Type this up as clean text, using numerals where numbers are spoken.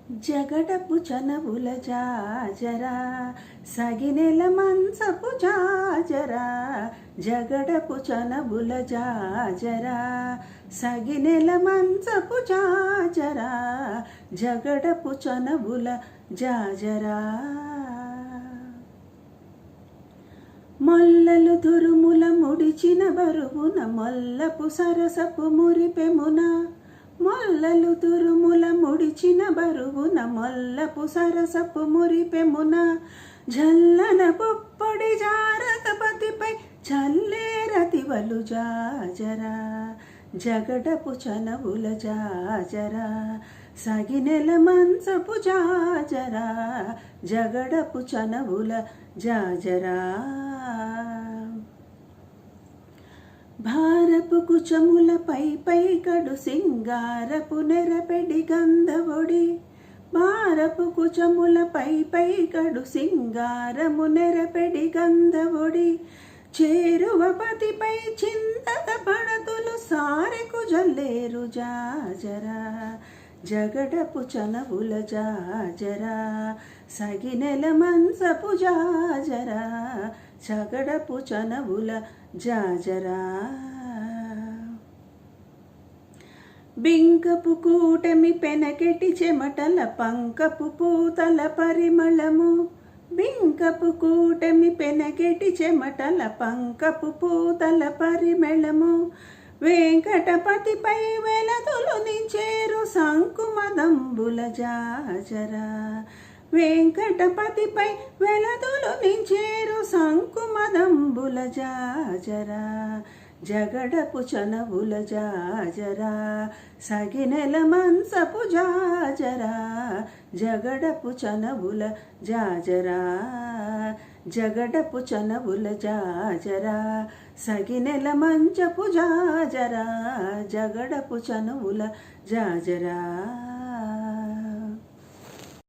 జగడపు చనవుల జాజరా సగినెల మంచపు జాజరా జగడపు చనవుల జాజరా సగినెల మంచపు జాజరా జగడపు చనవుల జాజరా మొల్లలు తురుముల ముడిచిన బరువున మొల్లపు సరసపు మురిపెమున మొల్లలు తురుముల ముడిచిన బరువున మొల్లపు సరసపు మురిపెమున జల్లన పుప్పొడి జారకపతిపై చల్లేరతివలు జాజరా జగడపు చనవుల జాజరా సగినెల మంచపు జాజరా జగడపు చనవుల జాజరా భారపు కుచముల పై కడు సింగారపు నెరపెడి గంధవొడి భారపు కుచముల పై కడు సింగారము నెరపెడి గంధవొడి చేరువ పతిపై చింతక పడతులు సారెకు జల్లేరు జాజరా జగడపు చనవుల జాజరా సగినెల మంచపు జాజరా జగడపు చనవుల జాజరా బింకపు కూటమి పెనకెటి చెమటల పంకపు పూతల పరిమళము బింకపు కూటమి పెనకెటి చెమటల పంకపు పూతల పరిమళము వెంకటపతిపై వెలదులు నించేరు సంకుమదంబుల జాజరా వెంకటపతిపై వెలదులు నించేరు సంకుమదంబుల జాజరా జగడపు చనవుల జాజరా సగినెల మంచపు జాజరా జగడపు చనవుల జాజరా జగడపు చనవుల జాజరా సగినెల మంచపు జాజరా జగడపు చనవుల జాజరా